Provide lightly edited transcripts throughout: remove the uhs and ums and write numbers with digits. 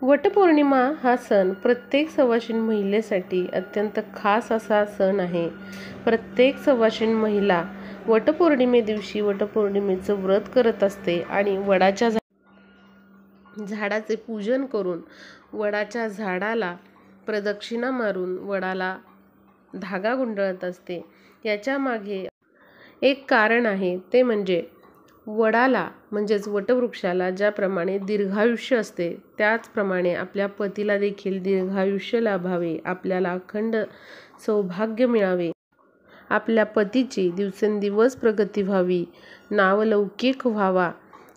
वटपौर्णिमा हा सण प्रत्येक सवाशीण महिलेसाठी अत्यंत खास असा सण आहे। प्रत्येक सवाशीण महिला वटपौर्णिमे दिवशी वटपौर्णिमेचं व्रत करत असते आणि वडाच्या झाडाचे पूजन करून वडाच्या झाडाला प्रदक्षिणा मारून वडाला धागा गुंडळत असते। याच्या मागे एक कारण आहे, ते म्हणजे वडाला म्हणजेच वटवृक्षाला ज्याप्रमाणे दीर्घायुष्य असते त्याचप्रमाणे आपल्या पतीला देखील दीर्घायुष्य लाभावे, आपल्याला अखंड सौभाग्य मिळावे, आपल्या पतीची दिवसेंदिवस प्रगती व्हावी, नावलौकिक व्हावा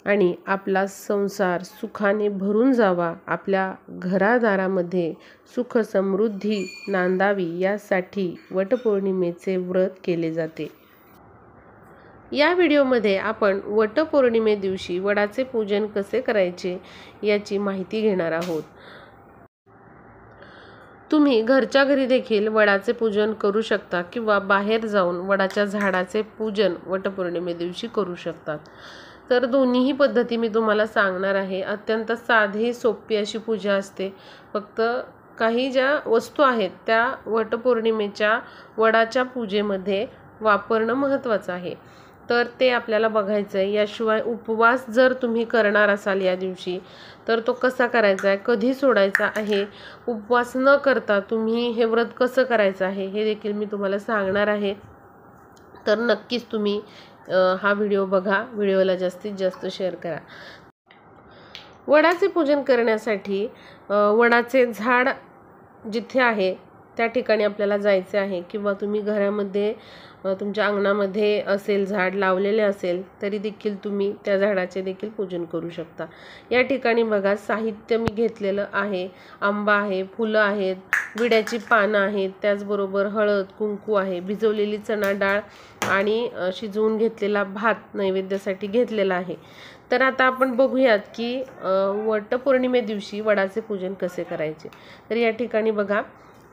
आणि आपला संसार सुखाने भरून जावा, आपल्या घरादारामध्ये सुख समृद्धी नांदावी यासाठी वटपौर्णिमेचे व्रत केले जाते। या व्हिडिओमध्ये आपण वटपौर्णिमे दिवशी वडाचे पूजन कसे करायचे याची माहिती घेणार आहोत। तुम्ही घरच्या घरी देखील वडाचे पूजन करू शकता किंवा बाहेर जाऊन वडाच्या झाडाचे पूजन वटपौर्णिमे दिवशी करू शकतात। तर दोन्हीही पद्धती मी तुम्हाला सांगणार आहे। अत्यंत साधी सोपी अशी पूजा असते। फक्त काही ज्या वस्तू आहेत त्या वटपौर्णिमेच्या वडाच्या पूजेमध्ये वापरणं महत्त्वाचं आहे, तर ते आपल्याला बघायचं आहे। याशिवाय उपवास जर तुम्ही करणार असाल या दिवशी तर तो कसा करायचा आहे, कधी सोडायचा आहे, उपवास न करता तुम्ही हे व्रत कसं करायचं आहे हे देखील मी तुम्हाला सांगणार आहे। तर नक्कीच तुम्ही हा व्हिडिओ बघा, व्हिडिओला जास्तीत जास्त शेअर करा। वडाचे पूजन करण्यासाठी वडाचे झाड जिथे आहे त्या ठिकाणी आपल्याला जायचे आहे, किंवा तुम्ही घरामध्ये तुमच्या अंगणामध्ये असेल झाड लावलेले असेल तरी देखील तुम्ही त्या झाडाचे देखील पूजन करू शकता। या ठिकाणी बघा साहित्य मी घेतलेलं आहे। आंबा आहे, फुलं आहेत, विड्याची पानं आहेत, त्याचबरोबर हळद, कुंकू आहे, भिजवलेली चणा डाळ आणि शिजवून घेतलेला भात नैवेद्यासाठी घेतलेला आहे। तर आता आपण बघूयात की वटपौर्णिमे दिवशी वडाचे पूजन कसे करायचे। तर या ठिकाणी बघा,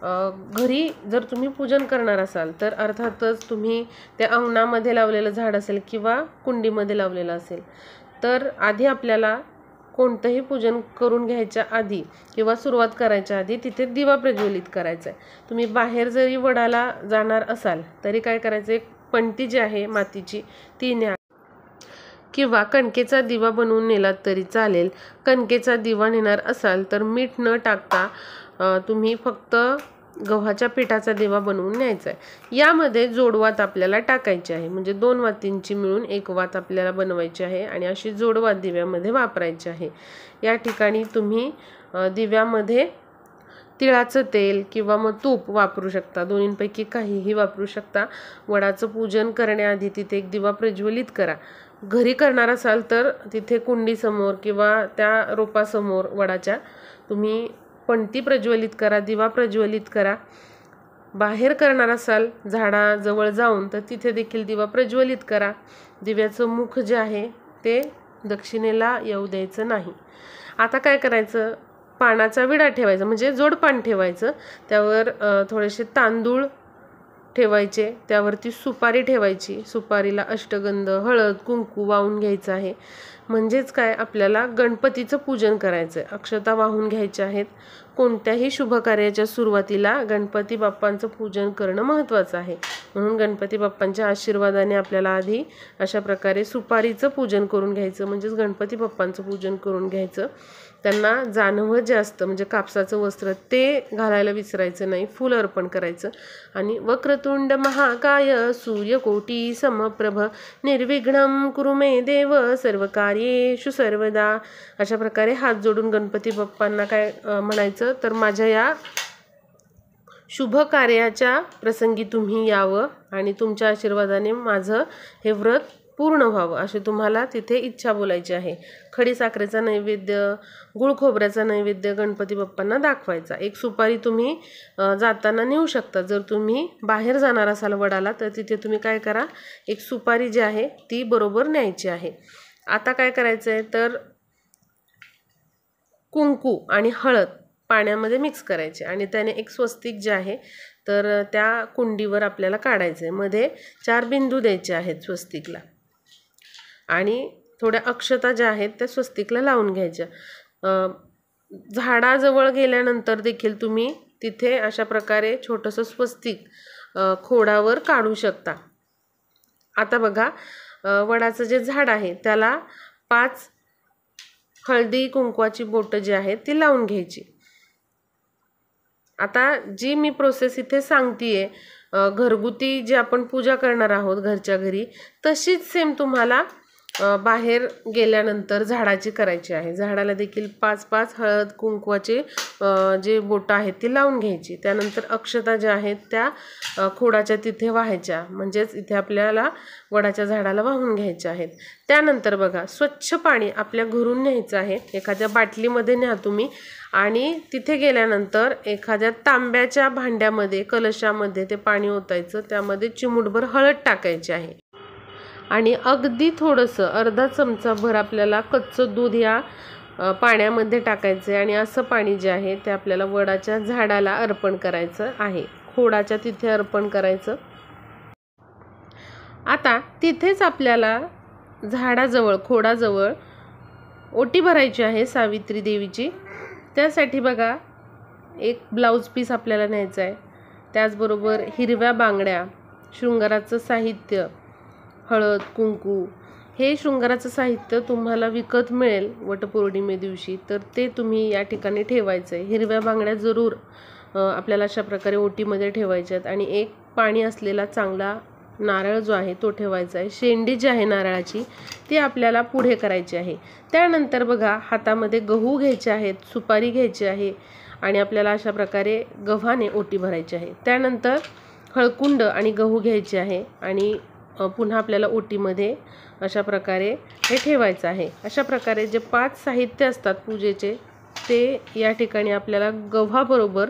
घरी जर तुम्ही पूजन करणार असाल तर अर्थातच तुम्ही त्या अंगणामध्ये लावलेलं झाड असेल किंवा कुंडीमध्ये लावलेलं असेल तर आधी आपल्याला कोणतंही पूजन करून घ्यायच्या आधी किंवा सुरुवात करायच्या आधी तिथे दिवा प्रज्वलित करायचा आहे। तुम्ही बाहेर जरी वडाला जाणार असाल तरी काय करायचं, एक पणती जी आहे मातीची ती न्या किंवा कणकेचा दिवा बनवून नेलात तरी चालेल। कणकेचा दिवा नेणार असाल तर मीठ न टाकता तुम्ही फक्त गव्हाच्या पिठाचा दिवा बनवून न्यायचा आहे। यामध्ये जोडवात आपल्याला टाकायची आहे, म्हणजे 2 वातींची मिळून 1 वात आपल्याला बनवायची आहे आणि अशी जोडवात दिव्यामध्ये वापरायची आहे। या ठिकाणी तुम्ही दिव्यामध्ये तिळाचं तेल किंवा मग तूप वापरू शकता, दोन्हींपैकी काहीही वापरू शकता। वडाचं पूजन करण्याआधी तिथे एक दिवा प्रज्वलित करा। घरी करणार असाल तर तिथे कुंडीसमोर किंवा त्या रोपासमोर वडाच्या तुम्ही पणती प्रज्वलित करा, दिवा प्रज्वलित करा। बाहेर करणार असाल झाडाजवळ जाऊन तर तिथे देखील दिवा प्रज्वलित करा। दिव्याचं मुख जे आहे ते दक्षिणेला येऊ द्यायचं नाही। आता काय करायचं, पानाचा विडा ठेवायचा, म्हणजे जोडपान ठेवायचं, त्यावर थोडेसे तांदूळ ठेवायचे, त्यावरती सुपारी ठेवायची, सुपारीला अष्टगंध, हळद, कुंकू वाहून घ्यायचं आहे। म्हणजेच काय, आपल्याला गणपतीचं पूजन करायचं आहे। अक्षता वाहून घ्यायच्या आहेत। कोणत्याही शुभ कार्याच्या सुरुवातीला गणपती बाप्पांचं पूजन करणं महत्त्वाचं आहे, म्हणून गणपती बाप्पांच्या आशीर्वादाने आपल्याला आधी अशा प्रकारे सुपारीचं पूजन करून घ्यायचं, म्हणजेच गणपती बाप्पांचं पूजन करून घ्यायचं। त्यांना जानवं जे असतं म्हणजे कापसाचं वस्त्र ते घालायला विसरायचं नाही, फूल अर्पण करायचं आणि वक्रतुंड महाकाय सूर्यकोटी समप्रभ निर्विघ्नं कुरु मे देव सर्वकार्येषु सर्वदा, अशा प्रकारे हात जोडून गणपती बाप्पांना काय म्हणायचं, तर माझ्या या शुभ कार्याच्या प्रसंगी तुम्ही यावं आणि तुमच्या आशीर्वादाने माझं हे व्रत पूर्ण व्हावं, अशी तुम्हाला तिथे इच्छा बोलायची आहे। खडी साखरेचा नैवेद्य, गुळ खोबऱ्याचा नैवेद्य गणपती बाप्पांना दाखवायचा। एक सुपारी तुम्ही जाताना नेऊ शकता। जर तुम्ही बाहेर जाणार असाल वडाला तर तिथे तुम्ही काय करा, एक सुपारी जी आहे ती बरोबर न्यायची आहे। आता काय करायचं आहे, तर कुंकू आणि हळद पाण्यामध्ये मिक्स करायचे आणि त्याने एक स्वस्तिक जे आहे तर त्या कुंडीवर आपल्याला काढायचं आहे। मध्ये 4 बिंदू द्यायचे आहेत स्वस्तिकला आणि थोड्या अक्षता ज्या आहेत त्या स्वस्तिकला लावून घ्यायच्या। झाडाजवळ गेल्यानंतर देखील तुम्ही तिथे अशा प्रकारे छोटंसं स्वस्तिक खोडावर काढू शकता। आता बघा, वडाचं जे झाड आहे त्याला 5 हळदी कुंकवाची बोटं जी आहेत ती लावून घ्यायची। आता जी मी प्रोसेस इथे सांगतेय, घरगुती जी आपण पूजा करणार आहोत घरच्या घरी, तशीच सेम तुम्हाला बाहेर गेल्यानंतर झाडाची करायची आहे। झाडाला देखील 5-5 हळद कुंकवाचे जे बोटं आहेत ती लावून घ्यायची। त्यानंतर अक्षता ज्या आहेत त्या खोडाच्या तिथे वाहायच्या, म्हणजेच इथे आपल्याला वडाच्या झाडाला वाहून घ्यायच्या आहेत। त्यानंतर बघा, स्वच्छ पाणी आपल्या घरून न्यायचं आहे, एखाद्या बाटलीमध्ये न्या तुम्ही, आणि तिथे गेल्यानंतर एखाद्या तांब्याच्या भांड्यामध्ये कलशामध्ये ते पाणी ओतायचं, त्यामध्ये चिमूटभर हळद टाकायची आहे आणि अगदी थोडंसं अर्धा चमचाभर आपल्याला कच्चं दूध या पाण्यामध्ये टाकायचं आहे आणि असं पाणी जे आहे ते आपल्याला वडाच्या झाडाला अर्पण करायचं आहे, खोडाच्या तिथे अर्पण करायचं। आता तिथेच आपल्याला झाडाजवळ खोडाजवळ ओटी भरायची आहे सावित्री देवीची। त्यासाठी बघा, एक ब्लाऊज पीस आपल्याला न्यायचा आहे, त्याचबरोबर हिरव्या बांगड्या, शृंगाराचं साहित्य, हळद कुंकू। हे शृंगाराचं साहित्य तुम्हाला विकत मिळेल वटपौर्णिमे दिवशी, तर ते तुम्ही या ठिकाणी ठेवायचं आहे। हिरव्या बांगड्या जरूर आपल्याला अशा प्रकारे ओटीमध्ये ठेवायच्या आहेत आणि एक पाणी असलेला चांगला नारळ जो आहे तो ठेवायचा आहे। शेंडी जी आहे नारळाची ती आपल्याला पुढे करायची आहे। त्यानंतर बघा, हातामध्ये गहू घ्यायचे आहेत, सुपारी घ्यायची आहे आणि आपल्याला अशा प्रकारे गव्हाने ओटी भरायची आहे। त्यानंतर हळकुंड आणि गहू घ्यायचे आहे आणि पुन्हा आपल्याला ओटीमध्ये अशा प्रकारे हे ठेवायचं आहे। अशा प्रकारे जे 5 साहित्य असतात पूजेचे ते या ठिकाणी आपल्याला गव्हाबरोबर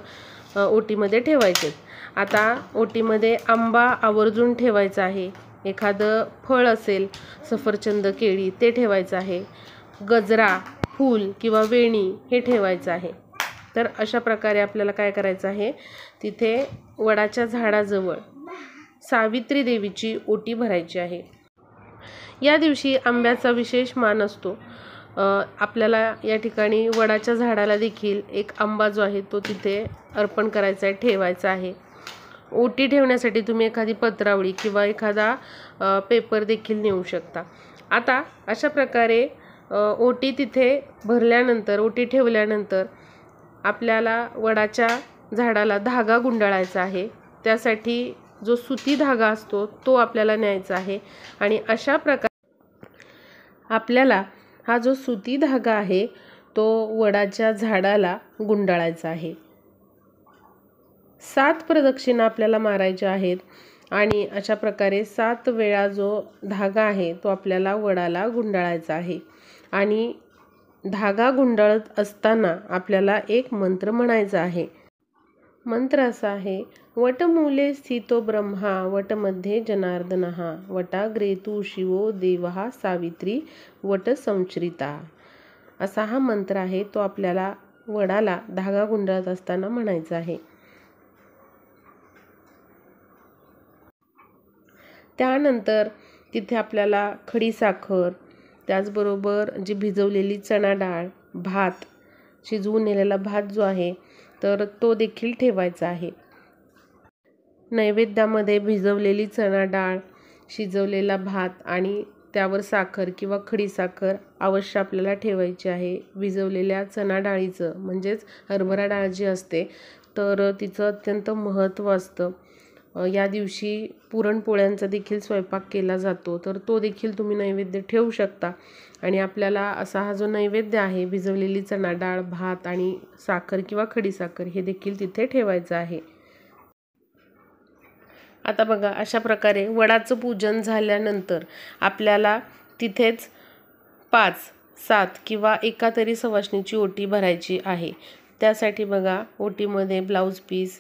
ओटीमध्ये ठेवायचे। आता ओटीमध्ये आंबा आवर्जून ठेवायचा आहे, एखादं फळ असेल सफरचंद केळी ते ठेवायचं आहे, गजरा फूल किंवा वेणी हे ठेवायचं आहे। तर अशा प्रकारे आपल्याला काय करायचं आहे, तिथे वडाच्या झाडाजवळ सावित्री देवीची ओटी भरायची आहे। या दिवशी आंब्याचा विशेष मान असतो। आपल्याला या ठिकाणी वडाच्या झाडाला देखील एक आंबा जो आहे तो तिथे अर्पण करायचा आहे, ठेवायचा आहे। ओटी ठेवण्यासाठी तुम्ही एखादी पत्रावळी किंवा एखादा पेपर देखील नेऊ शकता। आता अशा प्रकारे ओटी तिथे भरल्यानंतर, ओटी ठेवल्यानंतर आपल्याला वडाच्या झाडाला धागा गुंडाळायचा आहे। त्यासाठी जो सुती धागा असतो तो आपल्याला न्यायचा आहे आणि अशा प्रकारे आपल्याला हा जो सुती धागा आहे तो वडाच्या झाडाला गुंडाळायचा आहे। 7 प्रदक्षिणा आपल्याला मारायच्या आहेत आणि अशा प्रकारे 7 वेळा जो धागा आहे तो आपल्याला वडाला गुंडाळायचा आहे। आणि धागा गुंडाळत असताना आपल्याला एक मंत्र म्हणायचा आहे। मंत्र असा आहे, वटमूले स्थितो ब्रह्मा वटमध्ये जनार्दनः वटाग्रे तु शिवो देवः सावित्री वट संश्रिता। असा हा मंत्र आहे, तो आपल्याला वडाला धागा गुंडाळत असताना म्हणायचा आहे। त्यानंतर तिथे आपल्याला खडी साखर, त्याचबरोबर जी भिजवलेली चणा डाळ, भात, शिजवून नेलेला भात जो आहे तर तो देखील ठेवायचा आहे। नैवेद्यामध्ये भिजवलेली चणा डाळ, शिजवलेला भात आणि त्यावर साखर किंवा खडी साखर अवश्य आपल्याला ठेवायची आहे। भिजवलेल्या चणा डाळीचं म्हणजेच हरभरा डाळ जी असते तर तिचं अत्यंत महत्त्व असतं। या दिवशी पुरणपोळ्यांचा देखील स्वयंपाक केला जातो, तर तो देखील तुम्ही नैवेद्य ठेवू शकता। आणि आपल्याला असा हा जो नैवेद्य आहे, भिजवलेली चणा डाळ, भात आणि साखर किंवा खडी साखर हे देखील तिथे ठेवायचं आहे। आता बघा, अशा प्रकारे वडाचं पूजन झाल्यानंतर आपल्याला तिथेच 5, 7 किंवा एका तरी सवाष्णीची ओटी भरायची आहे। त्यासाठी बघा, ओटीमध्ये ब्लाऊज पीस,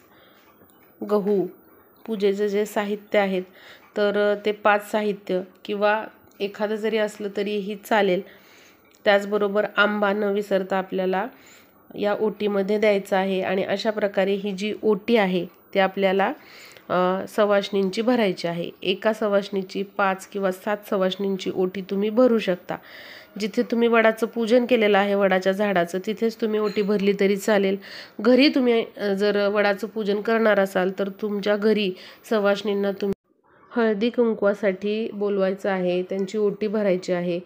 गहू, पूजेचे जे साहित्य आहेत तर ते 5 साहित्य किंवा एखादं जरी असलं तरीही चालेल। त्याचबरोबर आंबा न विसरता आपल्याला या ओटीमध्ये द्यायचा आहे आणि अशा प्रकारे ही जी ओटी आहे ती आपल्याला सवाष्णींची भरायची आहे। एका सवाष्णीची 5 किंवा 7 सवाष्णींची ओटी तुम्ही भरू शकता। जिथे तुम्ही वडाचं पूजन केलेलं आहे वडाच्या झाडाचं तिथेच तुम्ही ओटी भरली तरी चालेल. घरी तुम्ही जर वडाचं पूजन करणार असाल तर तुमच्या घरी सवाष्णींना तुम्ही हळदी कुंकवासाठी बोलवायचं आहे, त्यांची ओटी भरायची आहे.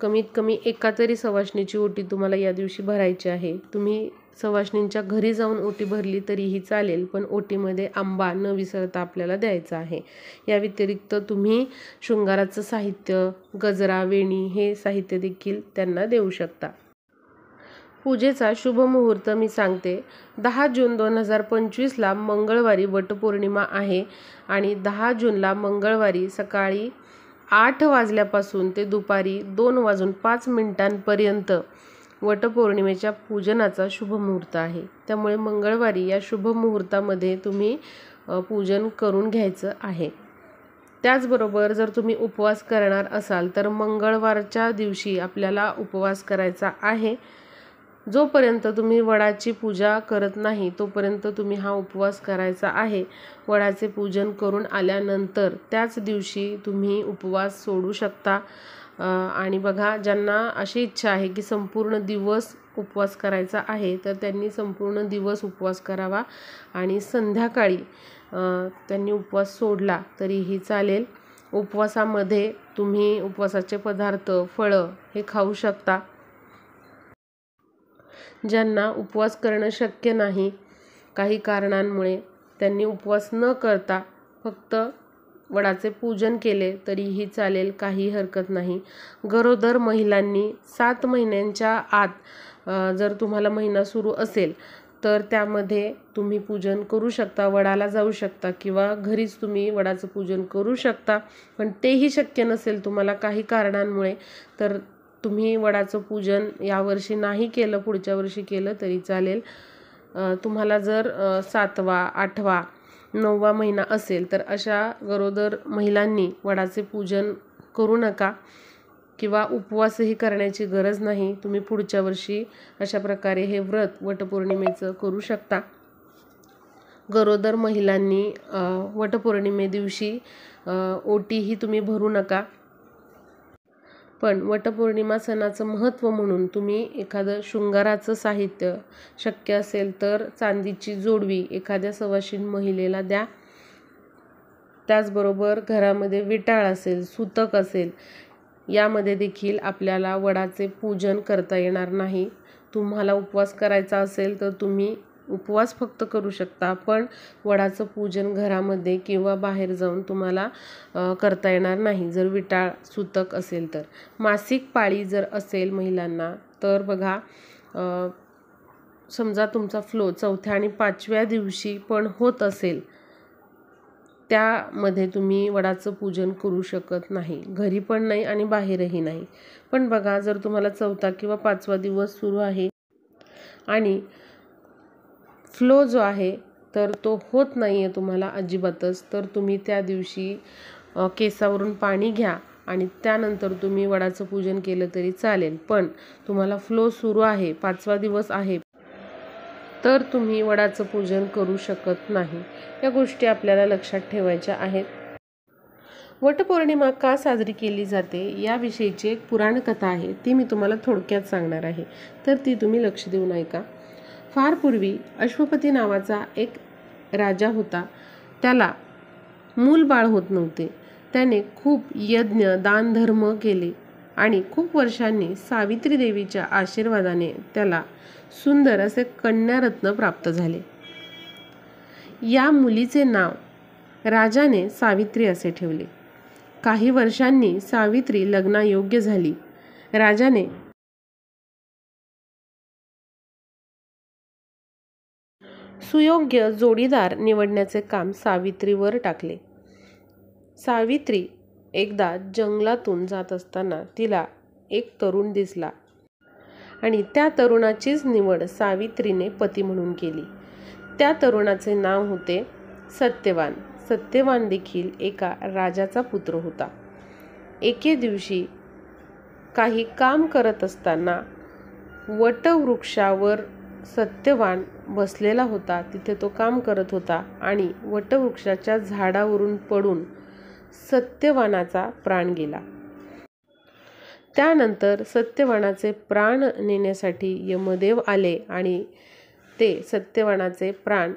कमीत कमी एका तरी सवाष्णीची ओटी तुम्हाला या दिवशी भरायची आहे. तुम्ही सवाष्णींच्या घरी जाऊन ओटी भरली तरीही चालेल, पण ओटीमध्ये आंबा न विसरता आपल्याला द्यायचा आहे. या व्यतिरिक्त तुम्ही शृंगाराचं साहित्य, गजरा, वेणी हे साहित्य देखील त्यांना देऊ शकता. पूजेचा शुभ मुहूर्त मी सांगते. 10 जून 2025ला मंगळवारी वटपौर्णिमा आहे आणि 10 जूनला मंगळवारी सकाळी 8 वाजल्यापासून ते दुपारी 2 वाजून 5 मिनिटांपर्यंत वटपौर्णिमेच्या पूजनाचा शुभ मुहूर्त आहे. त्यामुळे मंगळवारी या शुभ मुहूर्तामध्ये तुम्ही पूजन करून घ्यायचं आहे. त्याचबरोबर जर तुम्ही उपवास करणार असाल तर मंगळवारच्या दिवशी आपल्याला उपवास करायचा आहे. जोपर्यंत तुम्ही वडाची पूजा करत नाही तोपर्यंत तुम्ही हा उपवास करायचा आहे. वडाचे पूजन करून आल्यानंतर त्याच दिवशी तुम्ही उपवास सोडू शकता. आणि बघा, ज्यांना अशी इच्छा आहे की संपूर्ण दिवस उपवास करायचा आहे तर त्यांनी संपूर्ण दिवस उपवास करावा आणि संध्याकाळी त्यांनी उपवास सोडला तरीही चालेल. उपवासामध्ये तुम्ही उपवासाचे पदार्थ, फळं हे खाऊ शकता. ज्यांना उपवास करणं शक्य नाही काही कारणांमुळे, त्यांनी उपवास न करता फक्त वडाचे पूजन केले तरीही चालेल, काही हरकत नाही. गरोदर महिलांनी 7 महिन्यांच्या आत जर तुम्हाला महिना सुरू असेल तर त्यामध्ये तुम्ही पूजन करू शकता, वडाला जाऊ शकता किंवा घरीच तुम्ही वडाचं पूजन करू शकता. पण तेही शक्य नसेल तुम्हाला काही कारणांमुळे तर तुम्ही वडाचं पूजन यावर्षी नाही केलं, पुढच्या वर्षी केलं तरी चालेल. तुम्हाला जर 7वा, 8वा, 9वा महिना असेल तर अशा गरोदर महिलांनी वडाचे पूजन करू नका किंवा उपवासही करण्याची गरज नाही. तुम्ही पुढच्या वर्षी अशा प्रकारे हे व्रत वटपौर्णिमेचं करू शकता. गरोदर महिलांनी वटपौर्णिमे दिवशी ओटीही तुम्ही भरू नका. पण वटपौर्णिमा सणाचं महत्त्व म्हणून तुम्ही एखादं शृंगाराचं साहित्य, शक्य असेल तर चांदीची जोडवी एखाद्या सवाशीण महिलेला द्या. त्याचबरोबर घरामध्ये विटाळ असेल, सुतक असेल, यामध्ये देखील आपल्याला वडाचे पूजन करता येणार नाही. तुम्हाला उपवास करायचा असेल तर तुम्ही उपवास फक्त करू शकता, पण वडाचं पूजन घरामध्ये किंवा बाहेर जाऊन तुम्हाला करता येणार नाही जर विटाळ, सुतक असेल तर. मासिक पाळी जर असेल महिलांना तर बघा, समजा तुमचा फ्लो 4थ्या आणि 5व्या दिवशी पण होत असेल, त्यामध्ये तुम्ही वडाचं पूजन करू शकत नाही, घरी पण नाही आणि बाहेरही नाही. पण बघा, जर तुम्हाला 4था किंवा 5वा दिवस सुरू आहे आणि फ्लो जो आहे तर तो होत नाही आहे तुम्हाला अजिबातच, तर तुम्ही त्या दिवशी केसावरून पाणी घ्या आणि त्यानंतर तुम्ही वडाचं पूजन केलं तरी चालेल. पण तुम्हाला फ्लो सुरू आहे, 5वा दिवस आहे, तर तुम्ही वडाचं पूजन करू शकत नाही. या गोष्टी आपल्याला लक्षात ठेवायच्या आहेत. वटपौर्णिमा का साजरी केली जाते याविषयीची एक पुराणकथा आहे, ती मी तुम्हाला थोडक्यात सांगणार आहे, तर ती तुम्ही लक्ष देऊन ऐका. फार पूर्वी अश्वपती नावाचा एक राजा होता. त्याला मूल बाळ होत नव्हते. त्याने खूप यज्ञ, दानधर्म केले आणि खूप वर्षांनी सावित्री देवीच्या आशीर्वादाने त्याला सुंदर असे कन्यारत्न प्राप्त झाले. या मुलीचे नाव राजाने सावित्री असे ठेवले. काही वर्षांनी सावित्री लग्नायोग्य झाली. राजाने सुयोग्य जोडीदार निवडण्याचे काम सावित्रीवर टाकले. सावित्री एकदा जंगलातून जात असताना तिला एक तरुण दिसला आणि त्या तरुणाचीच निवड सावित्रीने पती म्हणून केली. त्या तरुणाचे नाव होते सत्यवान. सत्यवान देखील एका राजाचा पुत्र होता. एके दिवशी काही काम करत असताना वटवृक्षावर सत्यवान बसलेला होता. तिथे तो काम करत होता आणि वटवृक्षाच्या झाडावरून पडून सत्यवानाचा प्राण गेला. त्यानंतर सत्यवानाचे प्राण नेण्यासाठी यमदेव आले आणि ते सत्यवानाचे प्राण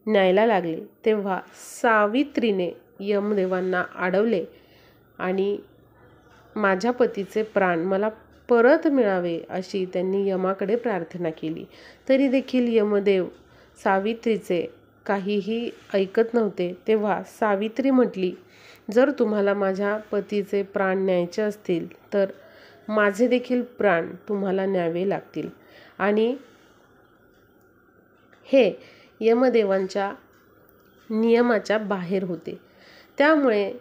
न्यायला लागले तेव्हा सावित्रीने यमदेवांना अडवले आणि माझ्या पतीचे प्राण मला परत मिळावे अशी त्यांनी यमाकडे प्रार्थना केली. तरी देखील यमदेव सावित्रीचे काहीही ऐकत नव्हते. तेव्हा सावित्री म्हटली, जर तुम्हाला माझ्या पतीचे प्राण न्यायचे असतील तर माझे देखील प्राण तुम्हाला न्यावे लागतील. आणि हे यमदेवांच्या नियमाच्या बाहेर होते. त्यामुळे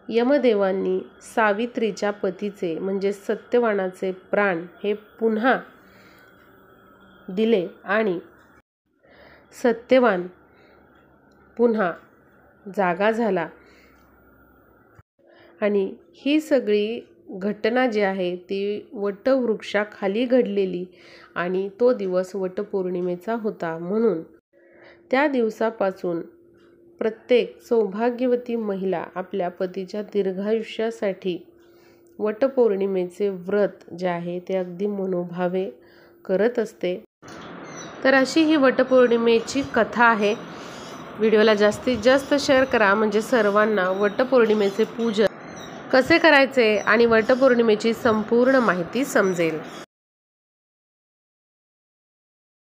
यमदेवांनी सावित्रीच्या पतीचे म्हणजे सत्यवानाचे प्राण हे पुन्हा दिले आणि सत्यवान पुन्हा जागा झाला. आणि ही सगळी घटना जी आहे ती वटवृक्षाखाली घडलेली आणि तो दिवस वटपौर्णिमेचा होता. म्हणून त्या दिवसापासून प्रत्येक सौभाग्यवती महिला आपल्या पतीच्या दीर्घायुष्यासाठी वटपौर्णिमेचे व्रत जे आहे ते अगदी मनोभावे करत असते. तर अशी ही वटपौर्णिमेची कथा आहे. व्हिडिओला जास्तीत जास्त शेअर करा म्हणजे सर्वांना वटपौर्णिमेचे पूजन कसे करायचे आणि वटपौर्णिमेची संपूर्ण माहिती समजेल.